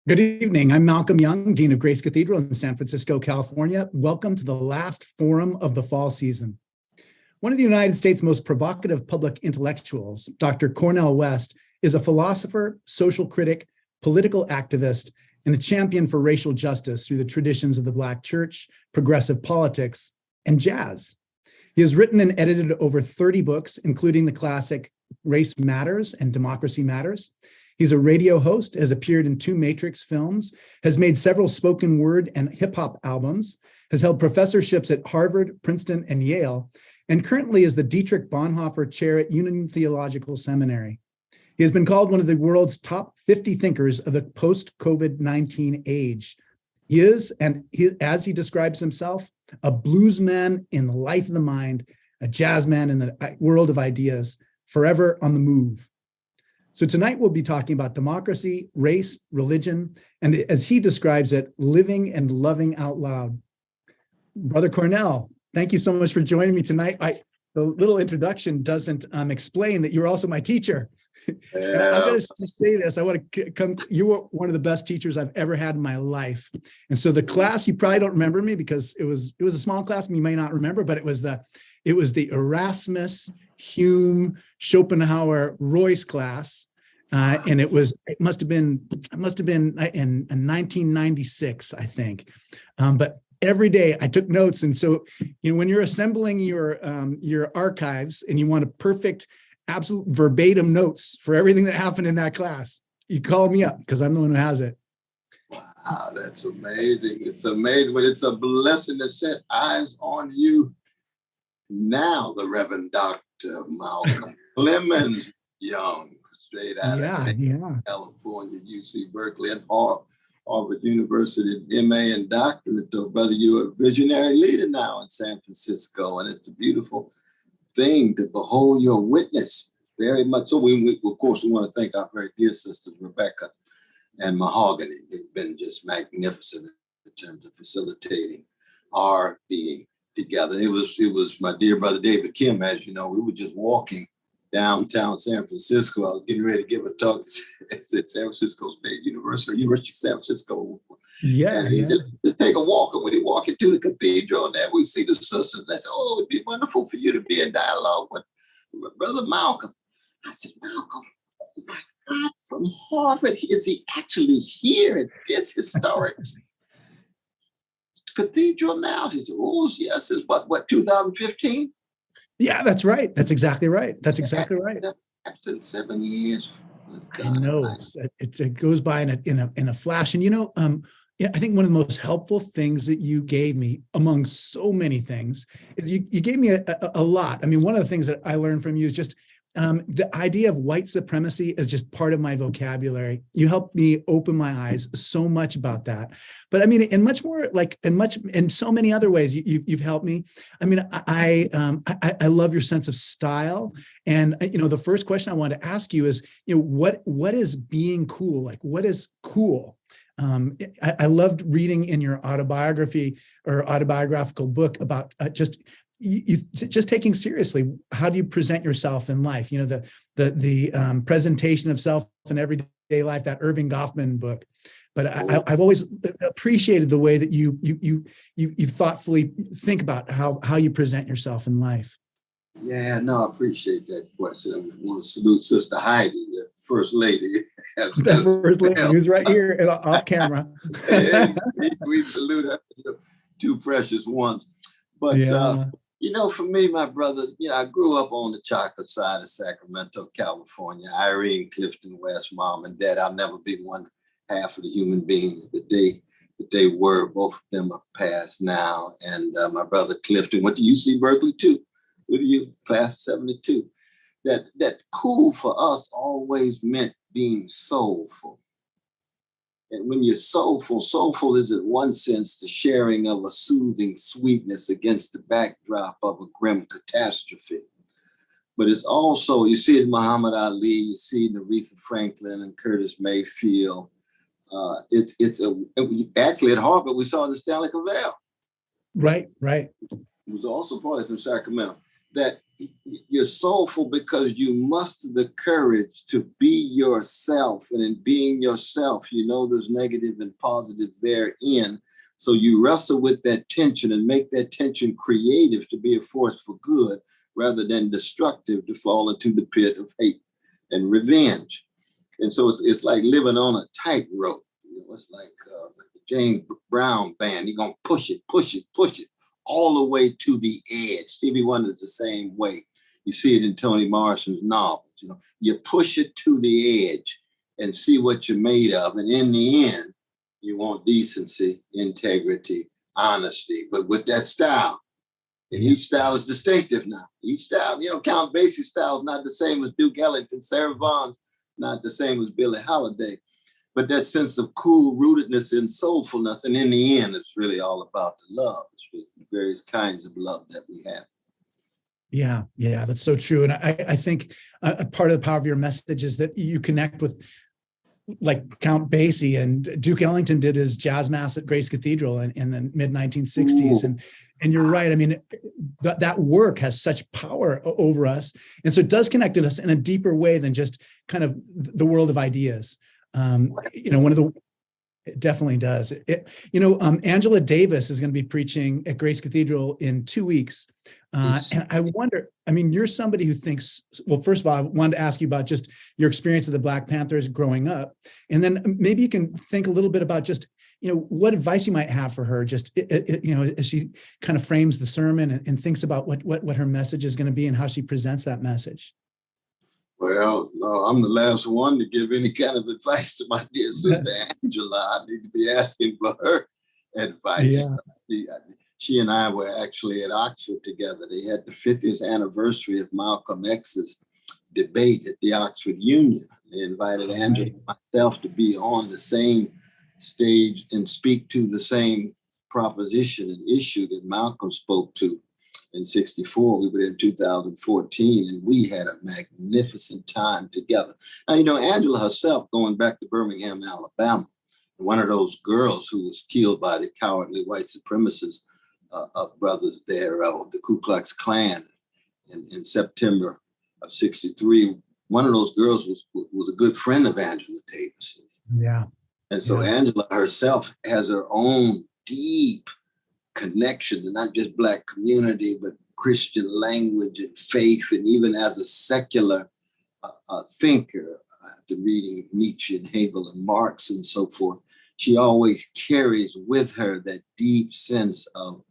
Good evening. I'm Malcolm Young, Dean of Grace Cathedral in San Francisco, California. Welcome to the last forum of the fall season. One of the United States' most provocative public intellectuals, Dr. Cornel West, is a philosopher, social critic, political activist, and a champion for racial justice through the traditions of the Black church, progressive politics, and jazz. He has written and edited over 30 books, including the classic Race Matters and Democracy Matters. He's a radio host, has appeared in 2 Matrix films, has made several spoken word and hip hop albums, has held professorships at Harvard, Princeton, and Yale, and currently is the Dietrich Bonhoeffer Chair at Union Theological Seminary. He has been called one of the world's top 50 thinkers of the post-COVID-19 age. He is, as he describes himself, a bluesman in the life of the mind, a jazzman in the world of ideas, forever on the move. So tonight we'll be talking about democracy, race, religion, and as he describes it, living and loving out loud. Brother Cornel, thank you so much for joining me tonight. The little introduction doesn't explain that you're also my teacher. Yeah. I'm going to just say this. I want to come. You were one of the best teachers I've ever had in my life. And so the class, you probably don't remember me because it was a small class, and you may not remember, but it was the Erasmus, Hume, Schopenhauer, Royce class. And it must have been in 1996, I think. But every day I took notes. And so, when you're assembling your archives and you want a perfect, absolute verbatim notes for everything that happened in that class, you call me up because I'm the one who has it. Wow, that's amazing. It's amazing, but it's a blessing to set eyes on you now, the Reverend Dr. Malcolm Clemens Young, straight out of California, UC Berkeley, and Harvard University, MA and doctorate. Though, brother, you're a visionary leader now in San Francisco, and it's a beautiful thing to behold your witness. Very much so. We of course, we want to thank our very dear sisters, Rebecca and Mahogany. They've been just magnificent in terms of facilitating our being together. It was my dear brother David Kim. As you know, we were just walking downtown San Francisco. I was getting ready to give a talk at San Francisco State University, University of San Francisco. Yeah. And he said, let's take a walk. And when he walked into the cathedral, and then we see the sisters, and I said, oh, it'd be wonderful for you to be in dialogue with Brother Malcolm. I said, Malcolm, oh my God, from Harvard, is he actually here at this historic cathedral now? He said, oh, yes, it's what 2015? Yeah, that's right. That's exactly right. That's exactly right. That's in 7 years. I know it goes by in a flash. And I think one of the most helpful things that you gave me, among so many things, is you gave me a lot. I mean, one of the things that I learned from you is just the idea of white supremacy is just part of my vocabulary. You helped me open my eyes so much about that. But I mean, in much more in so many other ways, you've helped me. I mean, I love your sense of style. And, the first question I want to ask you is, what is being cool? Like, what is cool? I loved reading in your autobiography or autobiographical book about just taking seriously, how do you present yourself in life? The presentation of self in everyday life, that Irving Goffman book. But I've always appreciated the way that you thoughtfully think about how you present yourself in life. Yeah, no, I appreciate that question. I want to salute Sister Heidi, the First Lady. The First Lady, who's right here off camera. We salute her, two precious ones. But for me, my brother, I grew up on the chocolate side of Sacramento, California. Irene, Clifton, West, mom and dad. I'll never be one half of the human being that they were. Both of them are passed now. And my brother Clifton went to UC Berkeley too, with you, class 72. That cool for us always meant being soulful. And when you're soulful is in one sense the sharing of a soothing sweetness against the backdrop of a grim catastrophe. But it's also, you see it in Muhammad Ali, you see it in Aretha Franklin and Curtis Mayfield. Actually at Harvard, we saw the Stanley Cavell. Right. It was also partly from Sacramento. that you're soulful because you muster the courage to be yourself. And in being yourself, you know there's negative and positive therein. So you wrestle with that tension and make that tension creative to be a force for good rather than destructive to fall into the pit of hate and revenge. And so it's like living on a tightrope. You know, it's like the James Brown band. You're going to push it, push it, push it all the way to the edge. Stevie Wonder's the same way. You see it in Toni Morrison's novels. You know, you push it to the edge and see what you're made of. And in the end, you want decency, integrity, honesty, but with that style. And each style is distinctive now. Each style, you know, Count Basie's style is not the same as Duke Ellington. Sarah Vaughan's not the same as Billie Holiday. But that sense of cool rootedness and soulfulness. And in the end, it's really all about the love. It's really various kinds of love that we have. Yeah, that's so true. And I think a part of the power of your message is that you connect with, like, Count Basie, and Duke Ellington did his jazz mass at Grace Cathedral in the mid 1960s. And you're right. I mean, that work has such power over us. And so it does connect us in a deeper way than just kind of the world of ideas. You know, it definitely does. Angela Davis is going to be preaching at Grace Cathedral in 2 weeks. And I wonder, I mean, you're somebody who thinks, well, first of all, I wanted to ask you about just your experience of the Black Panthers growing up. And then maybe you can think a little bit about just, you know, what advice you might have for her, just, you know, as she kind of frames the sermon and thinks about what her message is going to be and how she presents that message. Well, no, I'm the last one to give any kind of advice to my dear sister Angela. I need to be asking for her advice. Yeah. She and I were actually at Oxford together. They had the 50th anniversary of Malcolm X's debate at the Oxford Union. They invited Angela and myself to be on the same stage and speak to the same proposition and issue that Malcolm spoke to in 64. We were in 2014, and we had a magnificent time together. Now, you know, Angela herself, going back to Birmingham, Alabama, one of those girls who was killed by the cowardly white supremacists brothers there, the Ku Klux Klan in September of 63. One of those girls was a good friend of Angela Davis. Yeah. And so Angela herself has her own deep connection to not just Black community, but Christian language and faith. And even as a secular thinker, after reading Nietzsche and Hegel and Marx and so forth, she always carries with her that deep sense of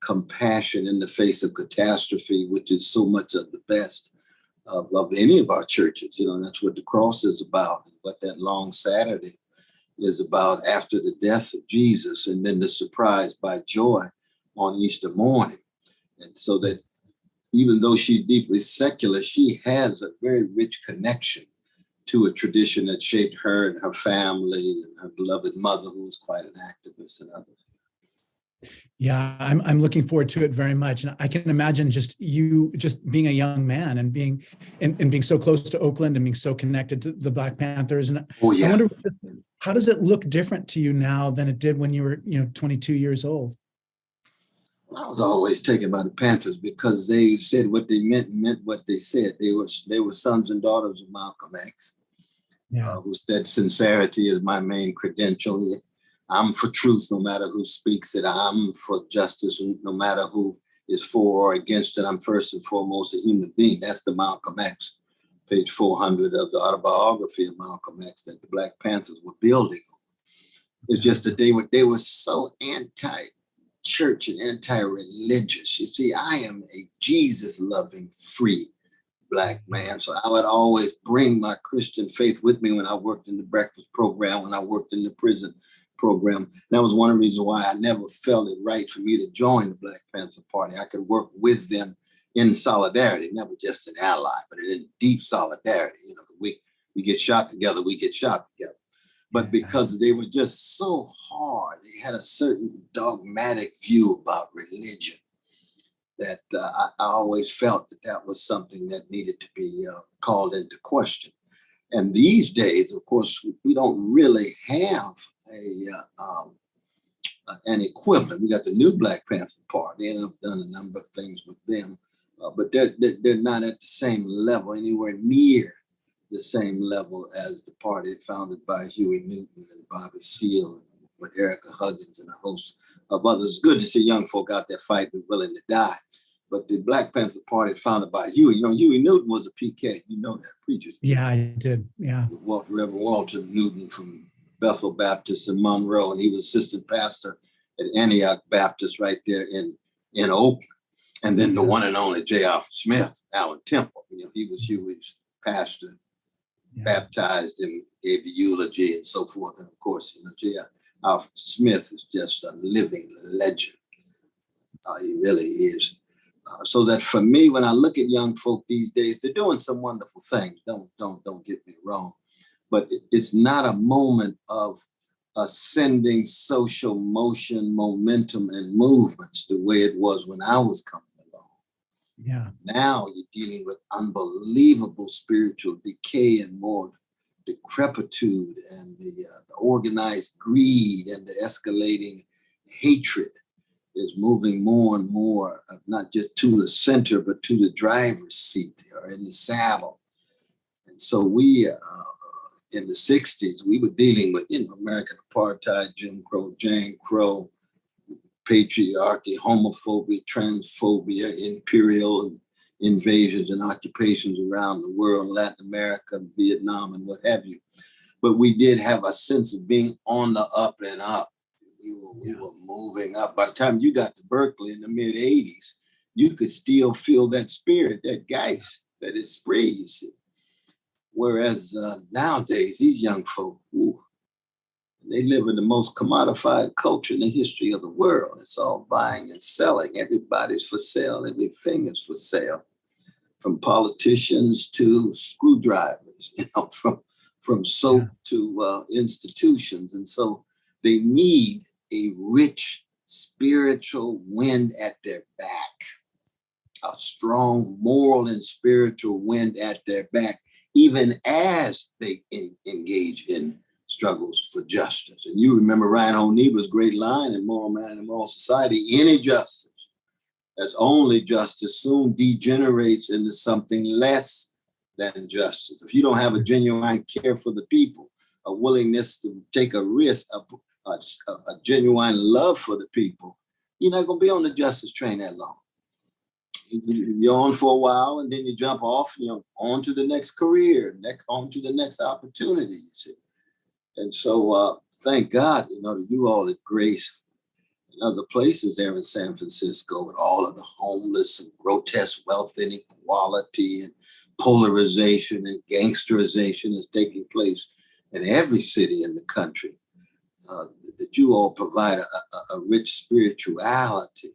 compassion in the face of catastrophe, which is so much of the best of any of our churches. You know, that's what the cross is about, what that long Saturday is about after the death of Jesus, and then the surprise by joy on Easter morning. And so that even though she's deeply secular, she has a very rich connection to a tradition that shaped her and her family and her beloved mother, who was quite an activist, and others. Yeah, I'm looking forward to it very much. And I can imagine just you just being a young man and being so close to Oakland and being so connected to the Black Panthers. And I wonder, how does it look different to you now than it did when you were, 22 years old? I was always taken by the Panthers because they said what they meant what they said. They were sons and daughters of Malcolm X, who said sincerity is my main credential. I'm for truth, no matter who speaks it. I'm for justice, no matter who is for or against it. I'm first and foremost a human being. That's the Malcolm X, page 400 of the autobiography of Malcolm X that the Black Panthers were building on. It's just that they were so anti-church and anti-religious. You see, I am a Jesus-loving, free Black man. So I would always bring my Christian faith with me when I worked in the breakfast program, when I worked in the prison program. That was one of the reasons why I never felt it right for me to join the Black Panther Party. I could work with them in solidarity, never just an ally, but in deep solidarity. We get shot together, we get shot together. But because they were just so hard, they had a certain dogmatic view about religion that I always felt that was something that needed to be called into question. And these days, of course, we don't really have an equivalent. We got the new Black Panther Party, and I've done a number of things with them but they're not at the same level, anywhere near the same level as the party founded by Huey Newton and Bobby Seale and with Erica Huggins and a host of others. It's good to see young folk out there fighting, willing to die. But the Black Panther Party founded by Huey, Huey Newton was a PK. You know that, preacher. Yeah, I did. Yeah. Reverend Walter Newton from Bethel Baptist in Monroe, and he was assistant pastor at Antioch Baptist right there in Oakland. And then the one and only J. Alfred Smith, Allen Temple. He was Huey's pastor, baptized him, gave the eulogy and so forth. And of course, J. Alfred Smith is just a living legend. He really is. So that for me, when I look at young folk these days, they're doing some wonderful things. Don't get me wrong, but it's not a moment of ascending social motion, momentum, and movements the way it was when I was coming along. Yeah. Now you're dealing with unbelievable spiritual decay and more decrepitude and the organized greed and the escalating hatred is moving more and more, not just to the center, but to the driver's seat or in the saddle. And so we, in the 60s, we were dealing with, American apartheid, Jim Crow, patriarchy, homophobia, transphobia, imperial invasions and occupations around the world, Latin America, Vietnam, and what have you. But we did have a sense of being on the up and up. We were moving up. By the time you got to Berkeley in the mid 80s, you could still feel that spirit, that geist, that esprit, you see. Whereas nowadays, these young folk, they live in the most commodified culture in the history of the world. It's all buying and selling. Everybody's for sale. Everything is for sale, from politicians to screwdrivers, from soap to institutions. And so they need a rich spiritual wind at their back, a strong moral and spiritual wind at their back, even as they engage in struggles for justice. And you remember Ryan O'Neill's great line in Moral Man and Moral Society: any justice that's only justice soon degenerates into something less than justice. If you don't have a genuine care for the people, a willingness to take a risk, a genuine love for the people, you're not going to be on the justice train that long. You're on for a while, and then you jump off, on to the next career, on to the next opportunity, you see. And so thank God, to you all at Grace and other places there in San Francisco, with all of the homeless and grotesque wealth inequality and polarization and gangsterization is taking place in every city in the country, that you all provide a rich spirituality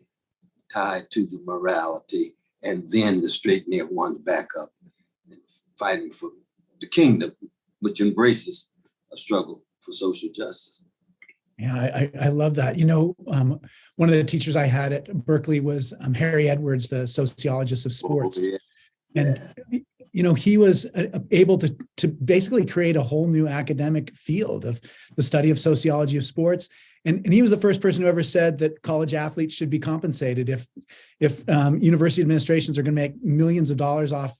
tied to the morality, and then the straightening of one's back up and fighting for the kingdom, which embraces a struggle for social justice. Yeah, I love that. One of the teachers I had at Berkeley was Harry Edwards, the sociologist of sports. Oh, yeah. And he was able to basically create a whole new academic field of the study of sociology of sports. And he was the first person who ever said that college athletes should be compensated if university administrations are going to make millions of dollars off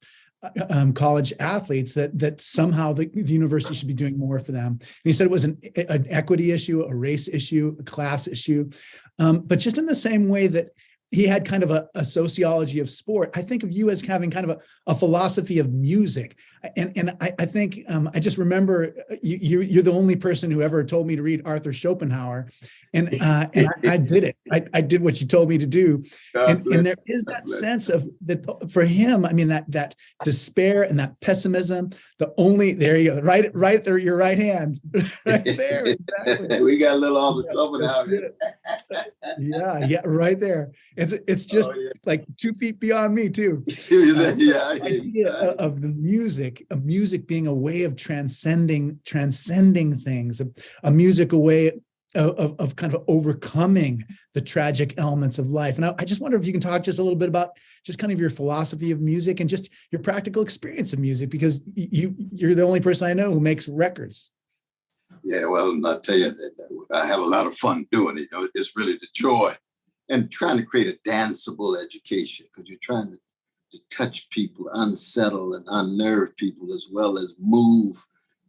college athletes, that somehow the university should be doing more for them. And he said it was an equity issue, a race issue, a class issue, but just in the same way that he had kind of a sociology of sport, I think of you as having kind of a philosophy of music. And I think I just remember you're the only person who ever told me to read Arthur Schopenhauer. And I did it. I did what you told me to do. And there is that sense of that for him. I mean, that despair and that pessimism, there you go, right there, your right hand, right there. Exactly. We got a little Arthur Schopenhauer. Yeah, right there. It's just like 2 feet beyond me too. Idea of the music, of music being a way of transcending things, a music, a way of kind of overcoming the tragic elements of life. And I just wonder if you can talk just a little bit about just kind of your philosophy of music and just your practical experience of music, because you're the only person I know who makes records. Yeah, well, I'll tell you, I have a lot of fun doing it. It's really the joy and trying to create a danceable education, because you're trying to to touch people, unsettle and unnerve people, as well as move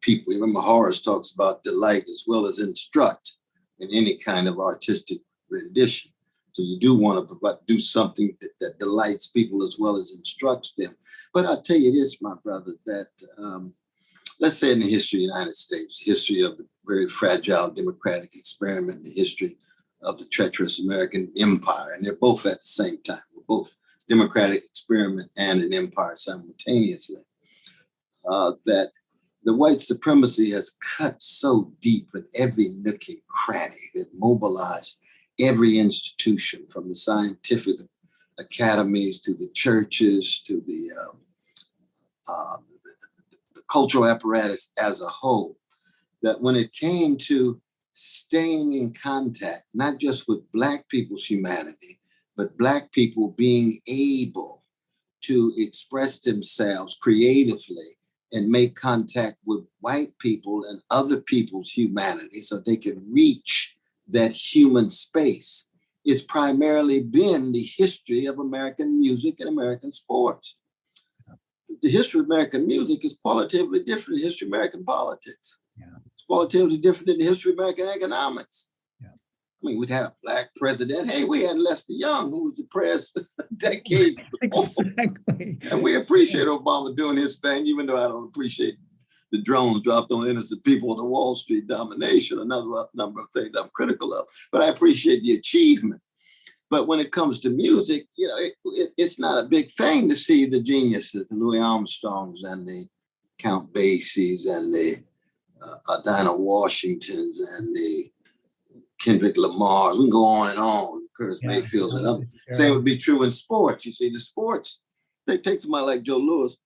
people. Remember, Horace talks about delight as well as instruct in any kind of artistic rendition. So you do want to do something that delights people as well as instructs them. But I'll tell you this, my brother, that let's say in the history of the United States, history of the very fragile democratic experiment, the history of the treacherous American empire, and they're both at the same time. We're both democratic experiment and an empire simultaneously, that the white supremacy has cut so deep in every nook and cranny that mobilized every institution, from the scientific academies to the churches to the cultural apparatus as a whole, that when it came to staying in contact, not just with Black people's humanity, but Black people being able to express themselves creatively and make contact with white people and other people's humanity so they can reach that human space, is primarily been the history of American music and American sports. The history of American music is qualitatively different than the history of American politics. Yeah. It's qualitatively different than the history of American economics. Yeah. I mean, we've had a Black president. Hey, we had Lester Young, who was the president decades ago. Exactly. And we appreciate Obama doing his thing, even though I don't appreciate the drones dropped on innocent people in the Wall Street domination, another number of things I'm critical of. But I appreciate the achievement. But when it comes to music, you know, it's not a big thing to see the geniuses, the Louis Armstrongs and the Count Basies and the Dinah Washingtons and the Kendrick Lamars. We can go on and on. Curtis Mayfield and others. Same would be true in sports. You see, the sports, they take somebody like Joe Louis,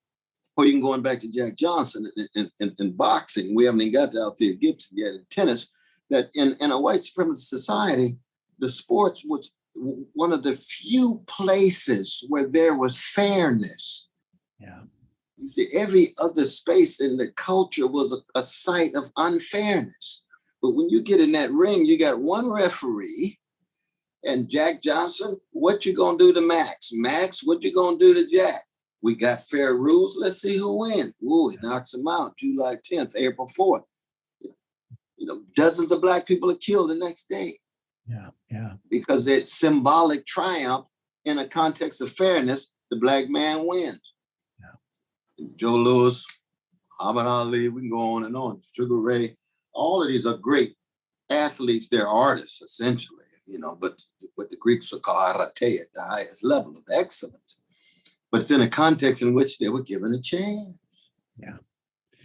or you can go back to Jack Johnson in boxing. We haven't even got to Althea Gibson yet in tennis. That in a white supremacist society, the sports was one of the few places where there was fairness. Yeah. You see, every other space in the culture was a site of unfairness. But when you get in that ring, you got one referee, and Jack Johnson, what you gonna do to Max? Max, what you gonna do to Jack? We got fair rules. Let's see who wins. Ooh, he knocks him out. July 10th, April 4th. You know, dozens of Black people are killed the next day. Yeah, yeah. Because it's symbolic triumph in a context of fairness. The Black man wins. Yeah. Joe Louis, Muhammad Ali, we can go on and on. Sugar Ray, all of these are great athletes. They're artists, essentially, you know, but what the Greeks would call arete at the highest level of excellence. But it's in a context in which they were given a chance. Yeah.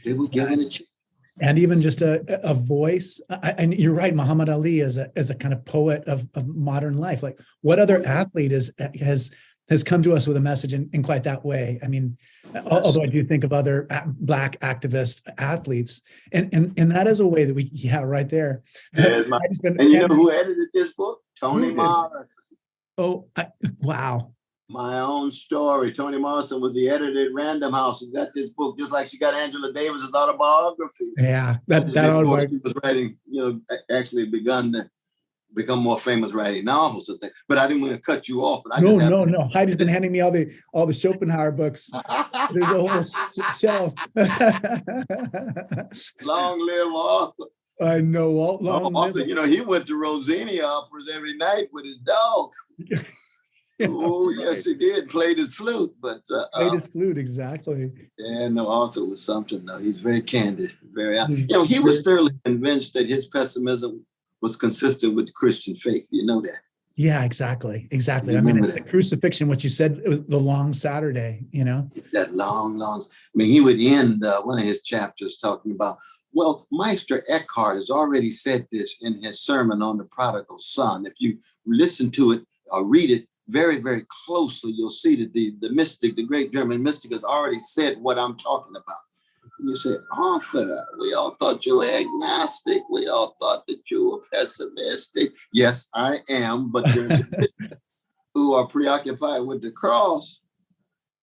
They were given a chance. And even just a voice. And you're right, Muhammad Ali is a kind of poet of modern life. Like, what other athlete has come to us with a message in quite that way? I mean, although I do think of other Black activist athletes, and that is a way that we, right there. Yeah, and you know who edited this book? Toni Morrison. Oh, wow. My Own Story. Toni Morrison was the editor at Random House who got this book, just like she got Angela Davis's autobiography. Yeah, that autobiography. She was writing, you know, actually begun to become more famous writing novels and things. But I didn't want to cut you off. But No. Heidi's been handing me all the Schopenhauer books. There's a whole shelf. Long live Arthur. I know. Arthur, you know, he went to Rossini operas every night with his dog. Oh, yes, he did. Played his flute, but played his flute, exactly. Yeah, no, Arthur was something. No, he's very candid, very. You know, he was thoroughly convinced that his pessimism was consistent with the Christian faith. You know that. Yeah, exactly. I mean, it's the crucifixion, what you said, the long Saturday. You know, that long. I mean, he would end one of his chapters talking about. Well, Meister Eckhart has already said this in his sermon on the prodigal son. If you listen to it or read it very, very closely, you'll see that the mystic, the great German mystic, has already said what I'm talking about. And you say, Arthur, we all thought you were agnostic. We all thought that you were pessimistic. Yes, I am, but there's who are preoccupied with the cross,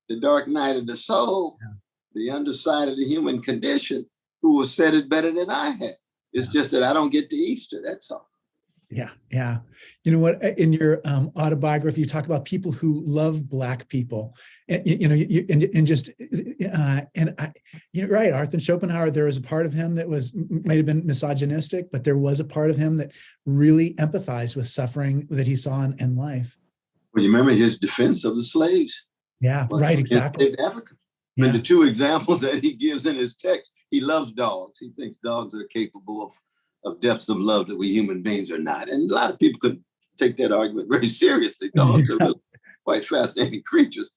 the dark night of the soul, the underside of the human condition, who will said it better than I had. It's just that I don't get to Easter, that's all. Yeah, yeah. You know what? In your autobiography, you talk about people who love Black people, and you're right. Arthur Schopenhauer. There was a part of him that might have been misogynistic, but there was a part of him that really empathized with suffering that he saw in life. Well, you remember his defense of the slaves? Yeah, right. Exactly. Africa. Yeah. And the two examples that he gives in his text, he loves dogs. He thinks dogs are capable of depths of love that we human beings are not. And a lot of people could take that argument very seriously. Dogs are really quite fascinating creatures.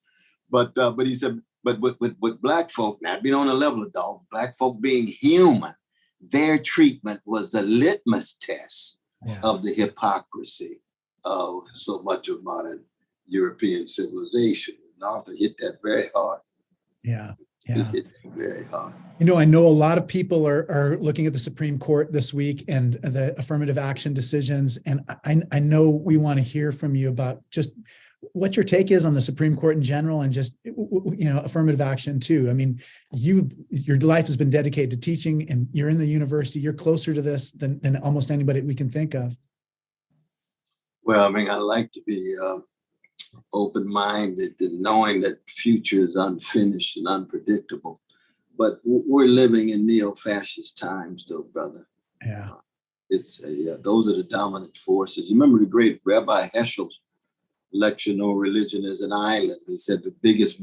But he said, but with Black folk not being on the level of dogs, Black folk being human, their treatment was the litmus test of the hypocrisy of so much of modern European civilization. And Arthur hit that very hard. Yeah. Yeah. It's very hard. You know, I know a lot of people are looking at the Supreme Court this week and the affirmative action decisions. And I know we want to hear from you about just what your take is on the Supreme Court in general and just, affirmative action too. I mean, your life has been dedicated to teaching and you're in the university. You're closer to this than almost anybody we can think of. Well, I mean, I like to be open-minded and knowing that future is unfinished and unpredictable. But we're living in neo-fascist times, though, brother. Yeah. Those are the dominant forces. You remember the great Rabbi Heschel's lecture, No Religion is an Island. He said the biggest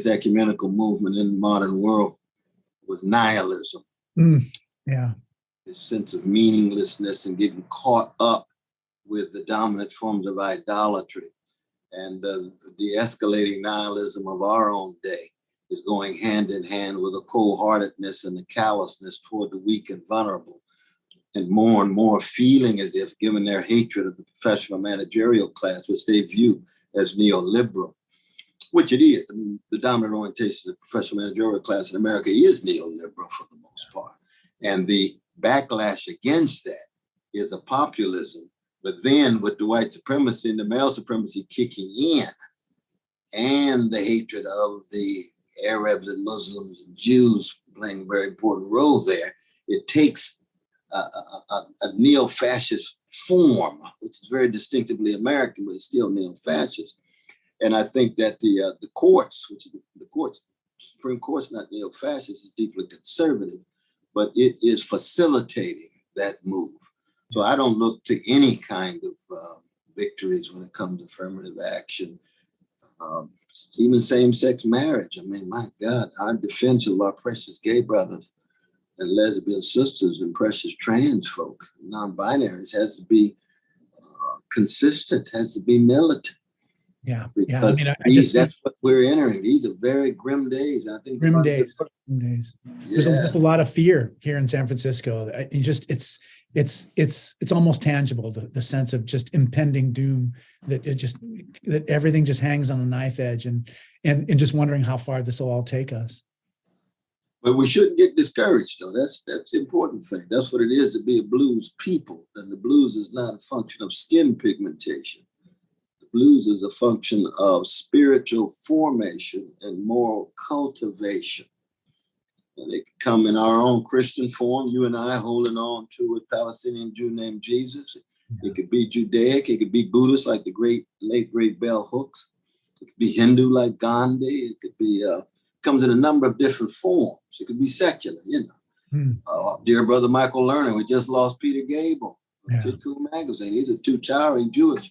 ecumenical movement in the modern world was nihilism. Yeah. This sense of meaninglessness and getting caught up with the dominant forms of idolatry. And the escalating nihilism of our own day is going hand in hand with a cold-heartedness and a callousness toward the weak and vulnerable. And more feeling as if, given their hatred of the professional managerial class, which they view as neoliberal, which it is. I mean, the dominant orientation of the professional managerial class in America is neoliberal for the most part. And the backlash against that is a populism. But then with the white supremacy and the male supremacy kicking in, and the hatred of the Arabs and Muslims and Jews playing a very important role there, it takes a neo-fascist form, which is very distinctively American, but it's still neo-fascist. And I think that the courts, Supreme Court's not neo-fascist, it's deeply conservative, but it is facilitating that move. So I don't look to any kind of victories when it comes to affirmative action, even same-sex marriage. I mean, my God, our defense of our precious gay brothers and lesbian sisters and precious trans folk, non-binaries, has to be consistent, has to be militant. Yeah, because yeah. I mean, that's what we're entering. These are very grim days. I think grim days. Yeah. There's just a lot of fear here in San Francisco. It's almost tangible. The sense of just impending doom, that everything just hangs on a knife edge, and just wondering how far this will all take us. But we shouldn't get discouraged, though. That's the important thing. That's what it is to be a blues people. And the blues is not a function of skin pigmentation. The blues is a function of spiritual formation and moral cultivation. And it can come in our own Christian form, you and I holding on to a Palestinian Jew named Jesus. It could be Judaic, it could be Buddhist like the late great Bell Hooks. It could be Hindu like Gandhi. It could be comes in a number of different forms. It could be secular, Dear brother Michael Lerner, we just lost Peter Gable, Tikkun magazine. These are two towering Jewish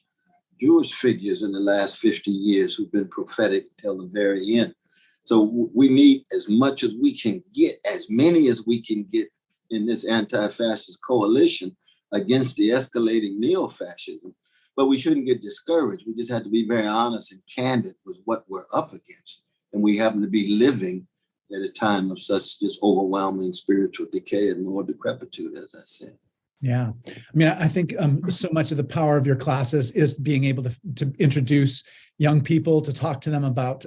figures in the last 50 years who've been prophetic till the very end. So we need as much as we can get, as many as we can get in this anti-fascist coalition against the escalating neo-fascism. But we shouldn't get discouraged. We just have to be very honest and candid with what we're up against. And we happen to be living at a time of such just overwhelming spiritual decay and moral decrepitude, as I said. Yeah. I mean, I think so much of the power of your classes is being able to introduce young people, to talk to them about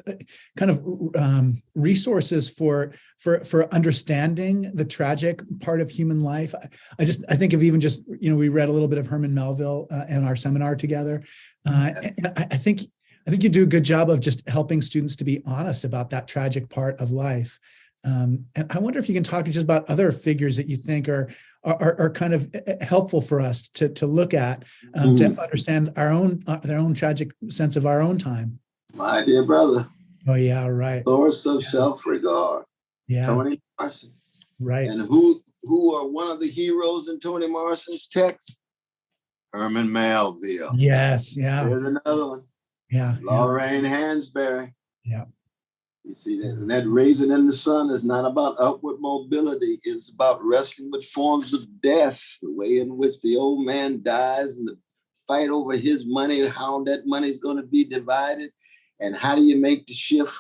kind of resources for understanding the tragic part of human life. I think of even just, we read a little bit of Herman Melville in our seminar together. And I think you do a good job of just helping students to be honest about that tragic part of life. And I wonder if you can talk just about other figures that you think are are kind of helpful for us to look at, to understand our own their own tragic sense of our own time. My dear brother. Oh yeah, right. Source of self-regard. Yeah. Toni Morrison. Right. And who are one of the heroes in Toni Morrison's text? Herman Melville. Yes. Yeah. There's another one. Yeah. Lorraine Hansberry. Yeah. You see that? And that Raisin in the Sun is not about upward mobility. It's about wrestling with forms of death, the way in which the old man dies and the fight over his money, how that money is going to be divided. And how do you make the shift?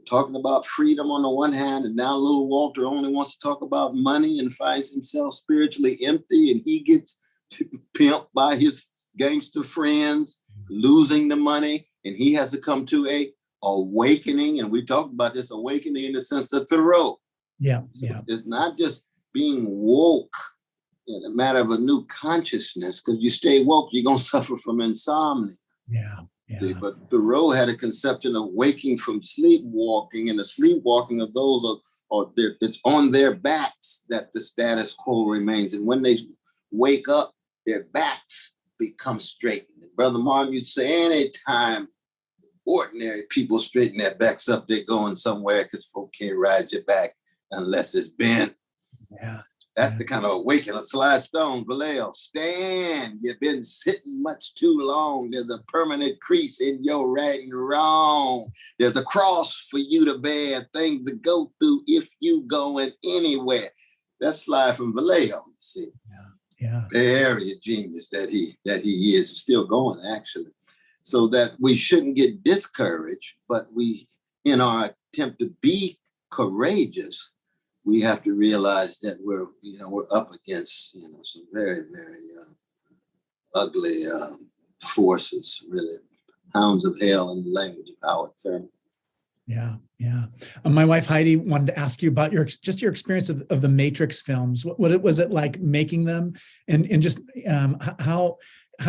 Talking about freedom on the one hand, and now little Walter only wants to talk about money and finds himself spiritually empty, and he gets pimped by his gangster friends, losing the money, and he has to come to a awakening. And we talked about this awakening in the sense of Thoreau. Yeah, so yeah. It's not just being woke in a matter of a new consciousness, because you stay woke, you're going to suffer from insomnia. Yeah. Yeah. But Thoreau had a conception of waking from sleepwalking, and the sleepwalking of those that's on their backs that the status quo remains. And when they wake up, their backs become straightened. Brother Martin used to say, anytime ordinary people straighten their backs up, they're going somewhere, because folk can't ride your back unless it's bent. Yeah. That's the kind of awakening. Sly Stone, Vallejo, stand. You've been sitting much too long. There's a permanent crease in your right and wrong. There's a cross for you to bear, things to go through if you going anywhere. That's Sly from Vallejo. See, yeah. Very genius that he is, still going actually. So that we shouldn't get discouraged, but we, in our attempt to be courageous, we have to realize that we're up against, some very, very ugly forces, really. Hounds of hell in the language of Howard Thurman. Yeah, yeah. My wife Heidi wanted to ask you about your experience of the Matrix films. What was it like making them, and just how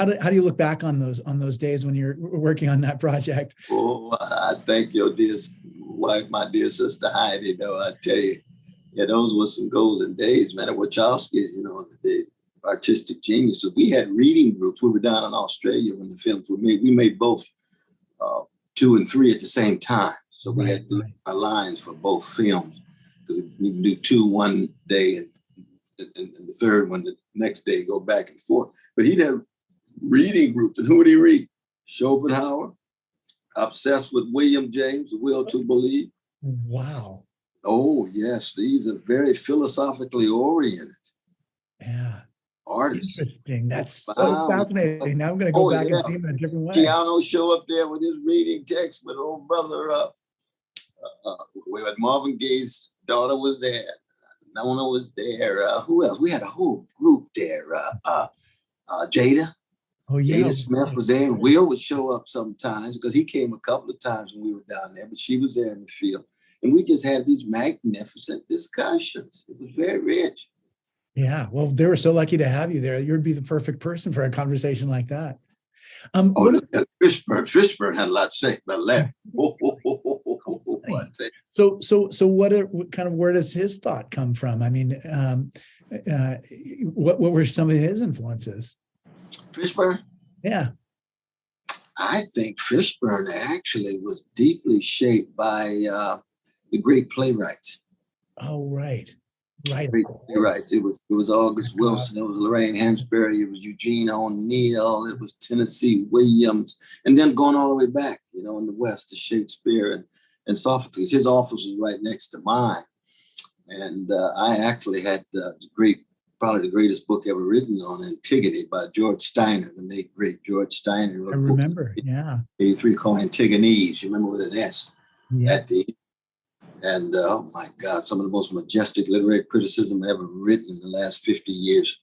do you look back on those days when you're working on that project? Oh, I thank your dear wife, my dear sister Heidi. Though I tell you. Yeah, those were some golden days, man. At Wachowski's, the artistic geniuses. We had reading groups. We were down in Australia when the films were made. We made both 2 and 3 at the same time. So we had our lines for both films. We can do 2 one day and the third one the next day, go back and forth. But he'd have reading groups. And who would he read? Schopenhauer, obsessed with William James, The Will to Believe. Wow. Oh, yes. These are very philosophically oriented artists. Interesting. That's so fascinating. Now I'm going to go back and see him in a different way. Keanu show up there with his reading text, but old brother, Marvin Gaye's daughter was there. Nona was there. Who else? We had a whole group there. Jada. Oh, yeah. Jada Smith was there, and Will would show up sometimes because he came a couple of times when we were down there, but she was there in the field. And we just had these magnificent discussions. It was very rich. Yeah. Well, they were so lucky to have you there. You'd be the perfect person for a conversation like that. Fishburne had a lot to say about that. So what kind of, where does his thought come from? I mean, what were some of his influences? Fishburne? Yeah. I think Fishburne actually was deeply shaped by the great playwrights. Oh, right. Right. Great playwrights. It was August Wilson. It was Lorraine Hansberry. It was Eugene O'Neill. It was Tennessee Williams. And then going all the way back, in the West to Shakespeare and Sophocles. His office was right next to mine. And I actually had probably the greatest book ever written on Antigone by George Steiner, the late great George Steiner. I remember, yeah. 83 called Antigones. You remember with an S at the end. And oh my God, some of the most majestic literary criticism ever written in the last 50 years.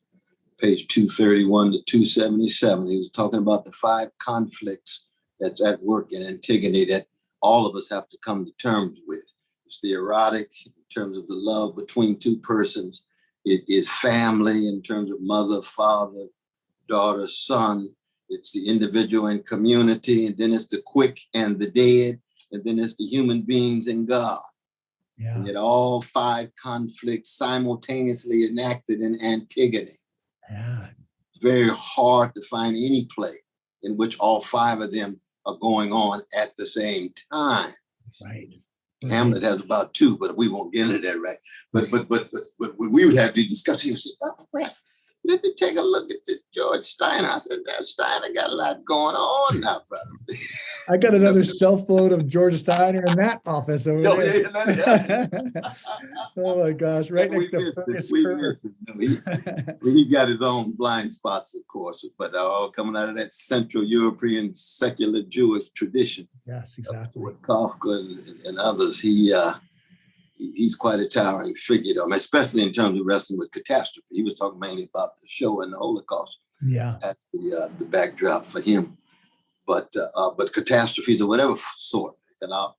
Page 231 to 277. He was talking about the 5 conflicts that's at work in Antigone that all of us have to come to terms with. It's the erotic in terms of the love between 2 persons. It is family in terms of mother, father, daughter, son. It's the individual and community. And then it's the quick and the dead. And then it's the human beings and God. Yeah. And yet all 5 conflicts simultaneously enacted in Antigone. Yeah. It's very hard to find any play in which all 5 of them are going on at the same time. Right. Hamlet has about 2, but we won't get into that, right? But we would have these discussions. He would say, Dr. West, let me take a look at this George Steiner. I said, that Steiner got a lot going on now, brother. I got another shelf load of George Steiner in that office over there. Oh my gosh, right next to Fergus Kerr. He got his own blind spots, of course, but all coming out of that Central European secular Jewish tradition. Yes, exactly. With Kafka and others, he's quite a towering figure, though, especially in terms of wrestling with catastrophe. He was talking mainly about the show and the Holocaust. Yeah, at the backdrop for him. But catastrophes of whatever sort,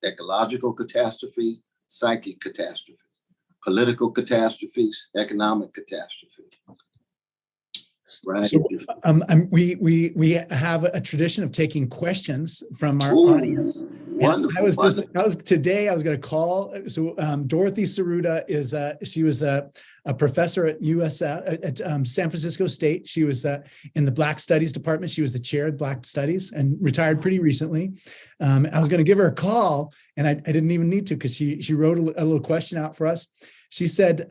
ecological catastrophes, psychic catastrophes, political catastrophes, economic catastrophes. Right. So we have a tradition of taking questions from our audience. Wonderful. I was going to call. So Dorothy Saruda is she was a professor at at San Francisco State. She was in the Black Studies department. She was the chair of Black Studies and retired pretty recently. I was going to give her a call, and I didn't even need to because she wrote a little question out for us. She said,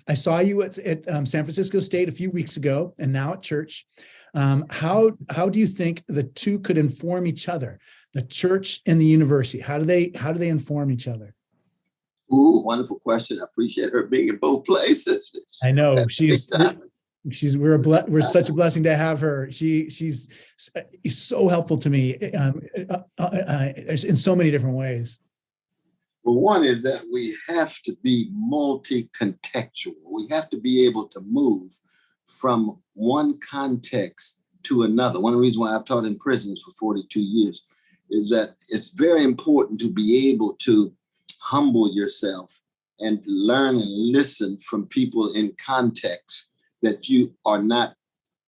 I saw you at San Francisco State a few weeks ago and now at church. How do you think the two could inform each other, the church and the university? How do they inform each other? Ooh, wonderful question. I appreciate her being in both places. I know we're such a blessing to have her. She's so helpful to me in so many different ways. Well, one is that we have to be multi-contextual. We have to be able to move from one context to another. One reason why I've taught in prisons for 42 years is that it's very important to be able to humble yourself and learn and listen from people in context that you are not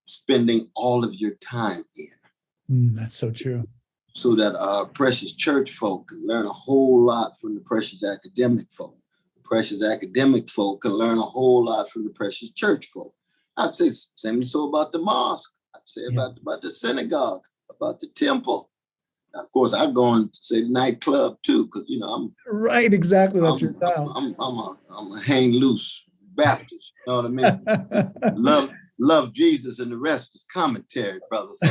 spending all of your time in. That's so true. So that our precious church folk can learn a whole lot from the precious academic folk. The precious academic folk can learn a whole lot from the precious church folk. I'd say same so about the mosque. I'd say about the synagogue, about the temple. Now, of course, I'd go and say nightclub too, because I'm right. Exactly, that's your style. I'm a hang loose Baptist. You know what I mean? love Jesus, and the rest is commentary, brother. So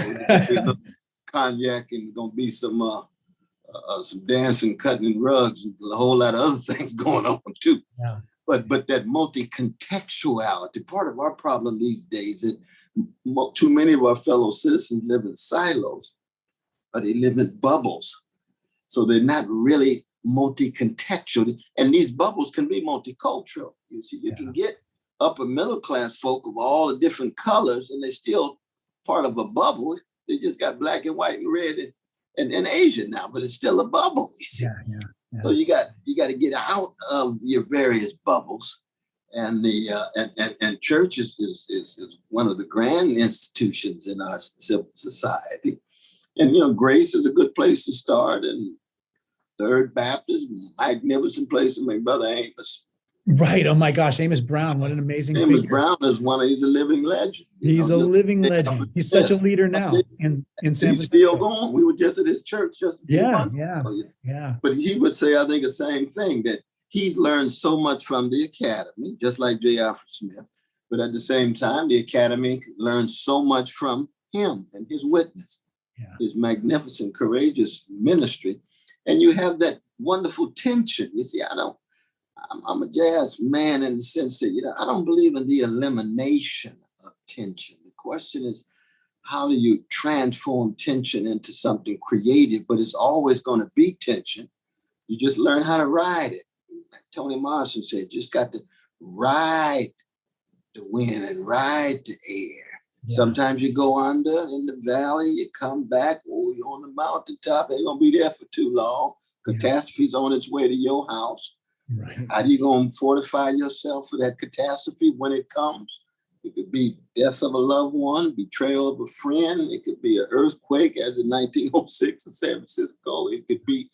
cognac and gonna be some dancing, cutting in rugs, and a whole lot of other things going on too. Yeah. But that multi-contextuality, part of our problem these days is too many of our fellow citizens live in silos, or they live in bubbles. So they're not really multi-contextual. And these bubbles can be multicultural. You see, you can get upper middle class folk of all the different colors, and they're still part of a bubble. They just got black and white and red and Asian now, but it's still a bubble. You see? Yeah. So you got to get out of your various bubbles, and the church is one of the grand institutions in our civil society, and Grace is a good place to start, and Third Baptist, magnificent place. My brother Amos. Right. Oh my gosh, Amos Brown, what an amazing Amos figure. Brown is he's a living legend. He's a living legend. He's such a leader now in San Francisco. He's still going. We were just at his church just a few months ago. Yeah. But he would say, I think, the same thing, that he's learned so much from the academy, just like J. Alfred Smith. But at the same time, the academy learned so much from him and his witness, his magnificent, courageous ministry. And you have that wonderful tension. You see, I'm a jazz man in the sense that, I don't believe in the elimination of tension. The question is, how do you transform tension into something creative? But it's always going to be tension. You just learn how to ride it. Like Toni Morrison said, you just got to ride the wind and ride the air. Yeah. Sometimes you go under in the valley, you come back, you're on the mountaintop, ain't going to be there for too long. Catastrophe's on its way to your house. Right. How are you going to fortify yourself for that catastrophe when it comes? It could be death of a loved one, betrayal of a friend. It could be an earthquake, as in 1906 in San Francisco. It could be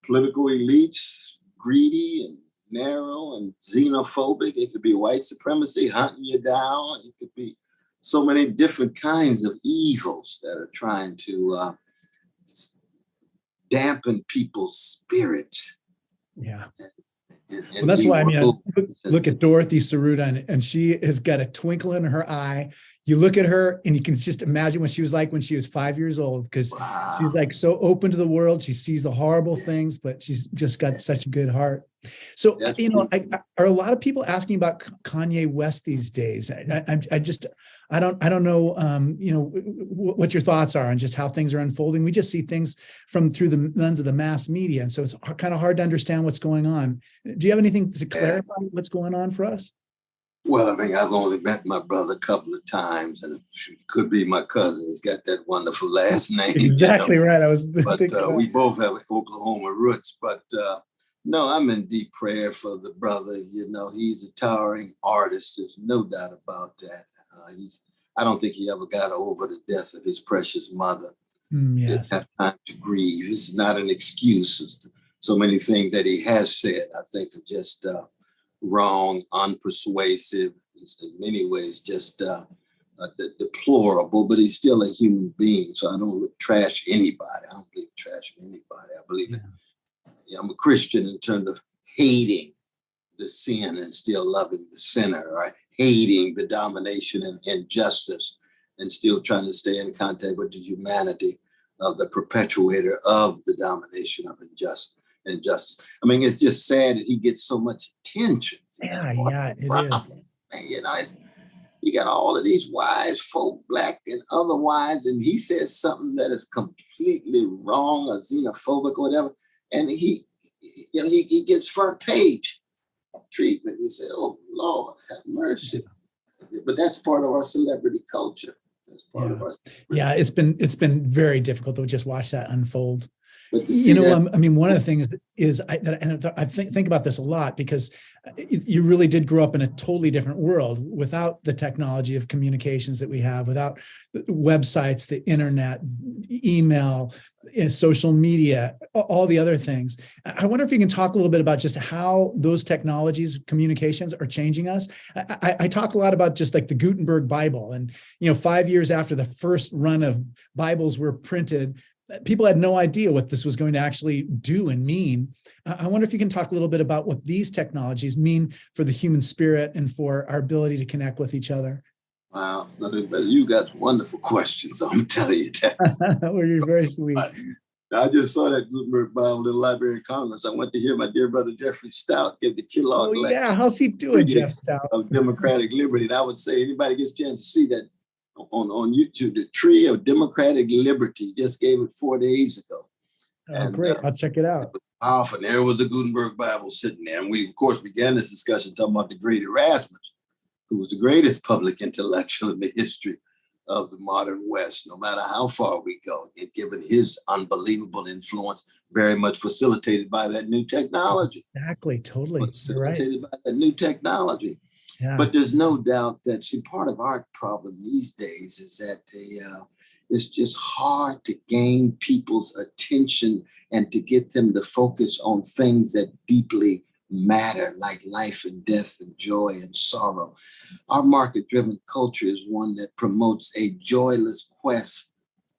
political elites, greedy and narrow and xenophobic. It could be white supremacy hunting you down. It could be so many different kinds of evils that are trying to dampen people's spirits. Yeah. And well, that's why, I mean, look at Dorothy Saruta, and she has got a twinkle in her eye. You look at her and you can just imagine what she was like when she was 5 years old, because she's like so open to the world. She sees the horrible things, but she's just got such a good heart. So, you know, are a lot of people asking about Kanye West these days? I don't know, you know, what your thoughts are on just how things are unfolding. We just see things through the lens of the mass media. And so it's kind of hard to understand what's going on. Do you have anything to clarify what's going on for us? Well, I mean, I've only met my brother a couple of times, and it could be my cousin. He's got that wonderful last name. Exactly, you know? Right. I was but we both have Oklahoma roots. But no, I'm in deep prayer for the brother. You know, he's a towering artist. There's no doubt about that. I don't think he ever got over the death of his precious mother. Yes. Didn't have time to grieve. This is not an excuse. So many things that he has said, I think, are just wrong, unpersuasive, in many ways just deplorable, but he's still a human being. So I don't trash anybody. I don't believe in trashing anybody. I believe in, I'm a Christian in terms of hating the sin and still loving the sinner, or hating the domination and injustice and still trying to stay in contact with the humanity of the perpetuator of the domination of injustice. I mean, it's just sad that he gets so much attention. Yeah, it is. And, you know, you got all of these wise folk, black and otherwise, and he says something that is completely wrong or xenophobic or whatever, and he gets front page treatment. You say, "Oh Lord, have mercy." But that's part of our celebrity culture. That's part of our. Yeah, it's been very difficult to just watch that unfold. You know, I mean, one of the things is I think about this a lot, because you really did grow up in a totally different world without the technology of communications that we have, without the websites, the internet, email, social media, all the other things. I wonder if you can talk a little bit about just how those technologies, communications, are changing us. I talk a lot about just like the Gutenberg Bible, and 5 years after the first run of Bibles were printed, people had no idea what this was going to actually do and mean. I wonder if you can talk a little bit about what these technologies mean for the human spirit and for our ability to connect with each other. Wow, nothing better. You got wonderful questions. I'm telling you that. Well, you're very sweet. I just saw that Gutenberg Bible in the Library of Congress. I went to hear my dear brother Jeffrey Stout give the Kellogg lecture. Yeah, how's he doing, Jeff Stout? Of democratic liberty. And I would say anybody gets a chance to see that on YouTube, the Tree of Democratic Liberty, just gave it 4 days ago. Oh, great. I'll check it out. Powerful. And there was the Gutenberg Bible sitting there. And we, of course, began this discussion talking about the great Erasmus, who was the greatest public intellectual in the history of the modern West, no matter how far we go, and given his unbelievable influence, very much facilitated by that new technology. Exactly, totally. Facilitated by that new technology. Yeah. But there's no doubt that part of our problem these days is that it's just hard to gain people's attention and to get them to focus on things that deeply matter, like life and death and joy and sorrow. Our market-driven culture is one that promotes a joyless quest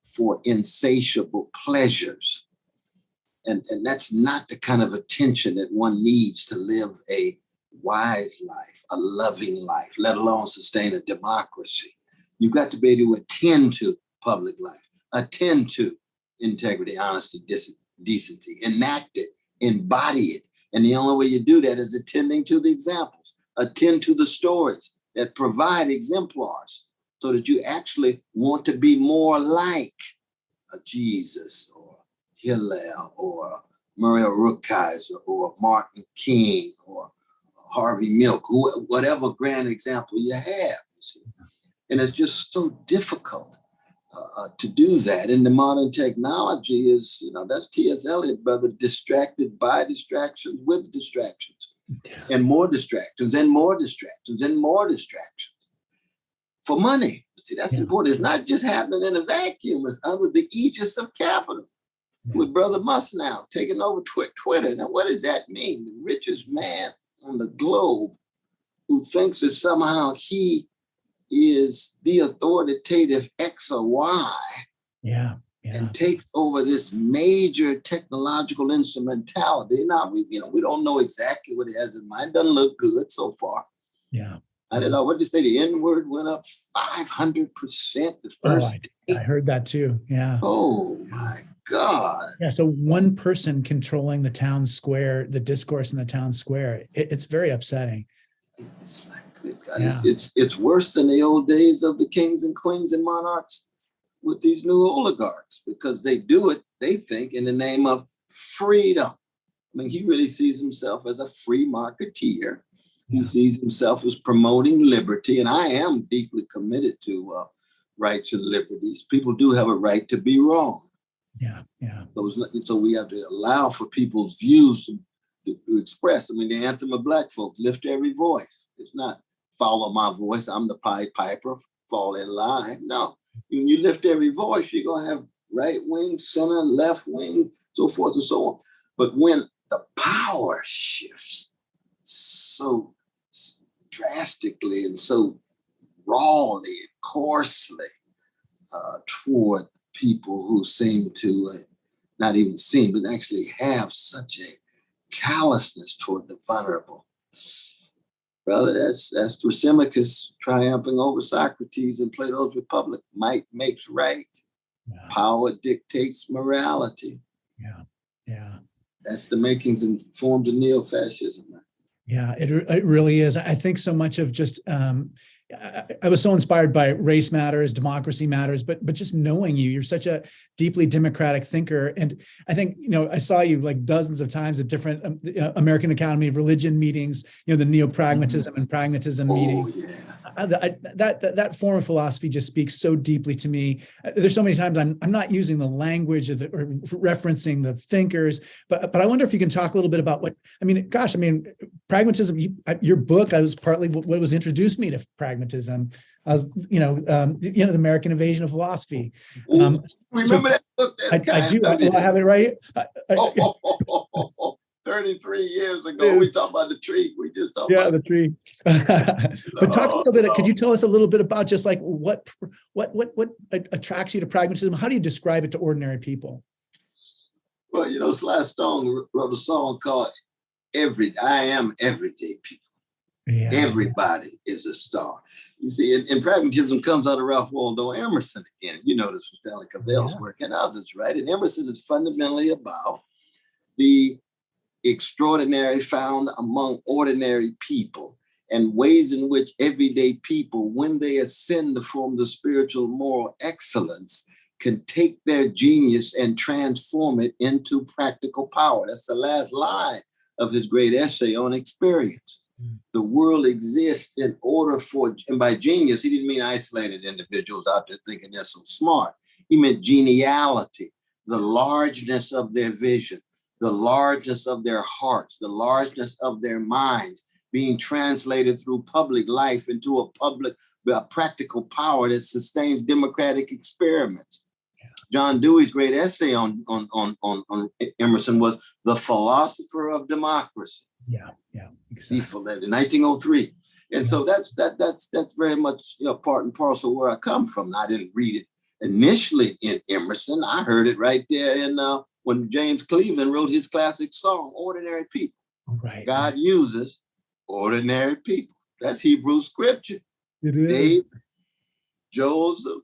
for insatiable pleasures. And that's not the kind of attention that one needs to live a wise life, a loving life, let alone sustain a democracy. You've got to be able to attend to public life, attend to integrity, honesty, decency, enact it, embody it. And the only way you do that is attending to the examples, attend to the stories that provide exemplars so that you actually want to be more like a Jesus or Hillel or Muriel Rukeyser or Martin King or Harvey Milk, whatever grand example you have. You see. And it's just so difficult to do that. And the modern technology is, that's T.S. Eliot, brother, distracted by distractions with distractions, and more distractions and more distractions and more distractions for money. See, that's important. It's not just happening in a vacuum. It's under the aegis of capital. With Brother Musk now taking over Twitter. Now, what does that mean? The richest man on the globe who thinks that somehow he is the authoritative X or Y and takes over this major technological instrumentality. Now, we don't know exactly what he has in mind. Doesn't look good so far. Yeah. I don't know. What did you say? The N word went up 500% the first day. I heard that too. Yeah. Oh my God. Yeah. So one person controlling the town square, the discourse in the town square, it's very upsetting. It's like, good God, it's worse than the old days of the kings and queens and monarchs with these new oligarchs, because they do it, they think, in the name of freedom. I mean, he really sees himself as a free marketeer. He sees himself as promoting liberty, and I am deeply committed to rights and liberties. People do have a right to be wrong. Yeah. So we have to allow for people's views to express. I mean, the anthem of Black folk, lift every voice. It's not follow my voice, I'm the Pied Piper, fall in line. No, when you lift every voice, you're going to have right wing, center, left wing, so forth and so on. But when the power shifts so drastically and so rawly and coarsely toward people who seem to not even seem, but actually have such a callousness toward the vulnerable. Brother, that's Thrasymachus triumphing over Socrates in Plato's Republic. Might makes right. Yeah. Power dictates morality. Yeah. That's the makings and forms of neo-fascism. Yeah, it really is. I think so much of just, I was so inspired by Race Matters, Democracy Matters, but just knowing you're such a deeply democratic thinker. And I think, I saw you like dozens of times at different American Academy of Religion meetings, the neo-pragmatism and pragmatism meetings. Yeah. That form of philosophy just speaks so deeply to me. There's so many times I'm not using the language or referencing the thinkers, but I wonder if you can talk a little bit about pragmatism, your book, I was partly what was introduced me to pragmatism. I was, the American Invasion of Philosophy. Remember that book? I do. I have it right here. 33 years ago, we talked about the tree. We just talked about the tree. But talk a little bit. Could you tell us a little bit about just like what attracts you to pragmatism? How do you describe it to ordinary people? Well, Sly Stone wrote a song called I Am Everyday People. Yeah. Everybody is a star. You see, and pragmatism comes out of Ralph Waldo Emerson again. You know this from Stanley Cavell's work and others, right? And Emerson is fundamentally about the extraordinary found among ordinary people and ways in which everyday people, when they ascend to form of spiritual moral excellence, can take their genius and transform it into practical power. That's the last line of his great essay on experience. The world exists in order for, and by genius, he didn't mean isolated individuals out there thinking they're so smart. He meant geniality, the largeness of their vision, the largeness of their hearts, the largeness of their minds being translated through public life into a practical power that sustains democratic experiments. John Dewey's great essay on Emerson was The Philosopher of Democracy. Yeah, exactly. In 1903. And so that's very much part and parcel where I come from. I didn't read it initially in Emerson. I heard it right there in when James Cleveland wrote his classic song, Ordinary People. Right. God uses ordinary people. That's Hebrew scripture. It is. David, Joseph,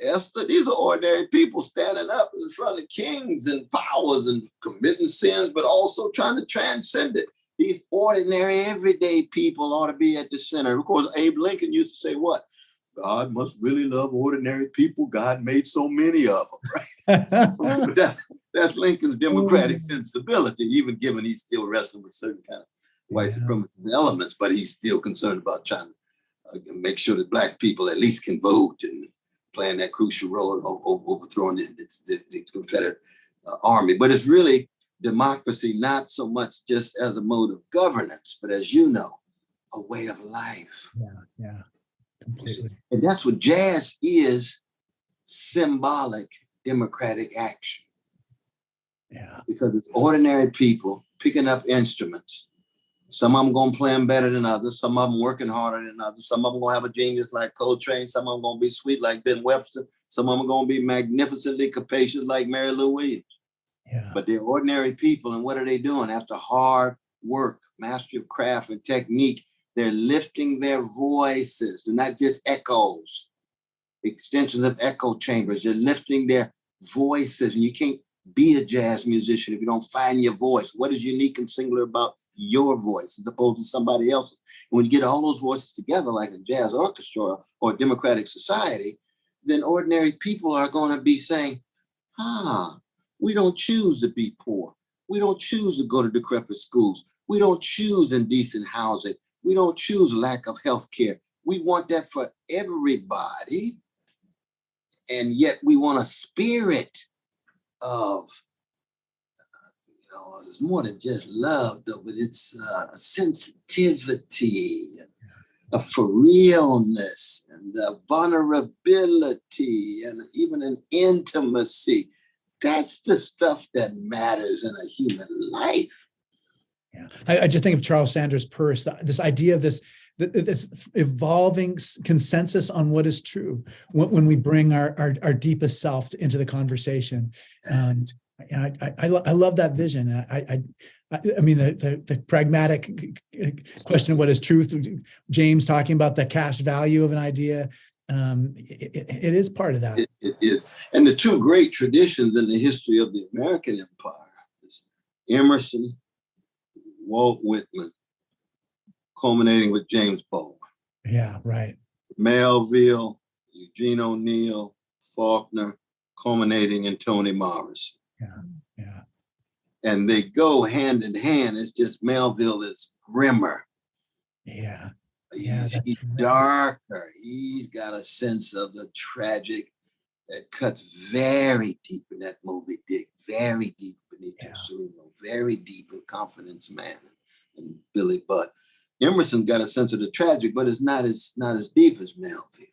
Esther, these are ordinary people standing up in front of kings and powers and committing sins, but also trying to transcend it. These ordinary, everyday people ought to be at the center. Of course, Abe Lincoln used to say what? God must really love ordinary people. God made so many of them, right? But that's Lincoln's democratic sensibility, even given he's still wrestling with certain kind of white supremacist elements, but he's still concerned about trying to make sure that Black people at least can vote and playing that crucial role in overthrowing the Confederate army. But it's really democracy, not so much just as a mode of governance, but as you know, a way of life. Yeah, completely. And that's what jazz is, symbolic democratic action. Yeah. Because it's ordinary people picking up instruments, Some of them gonna play them better than others. Some of them working harder than others. Some of them gonna have a genius like Coltrane. Some of them gonna be sweet like Ben Webster. Some of them gonna be magnificently capacious like Mary Lou Williams. Yeah. But they're ordinary people, and what are they doing? After hard work, mastery of craft and technique, they're lifting their voices. They're not just echoes, extensions of echo chambers. They're lifting their voices, and you can't be a jazz musician if you don't find your voice. What is unique and singular about your voice as opposed to somebody else's? And when you get all those voices together, like a jazz orchestra or a democratic society, then ordinary people are going to be saying, we don't choose to be poor. We don't choose to go to decrepit schools. We don't choose indecent housing. We don't choose lack of health care. We want that for everybody. And yet we want a spirit of, it's more than just love, though, but it's a sensitivity, a for realness, and a vulnerability, and even an intimacy. That's the stuff that matters in a human life. Yeah, I just think of Charles Sanders Peirce, this idea of this evolving consensus on what is true when we bring our deepest self into the conversation. And I love that vision. I mean, the pragmatic question of what is truth, James talking about the cash value of an idea, it is part of that. It is. And the two great traditions in the history of the American empire is Emerson, Walt Whitman, culminating with James Baldwin. Yeah, right. Melville, Eugene O'Neill, Faulkner, culminating in Toni Morrison. Yeah. And they go hand in hand. It's just Melville is grimmer. Yeah. He's darker. He's got a sense of the tragic that cuts very deep in that Moby Dick, very deep beneath your cerebral, very deep in Confidence Man and Billy Budd. Emerson's got a sense of the tragic, but it's not as deep as Melville's.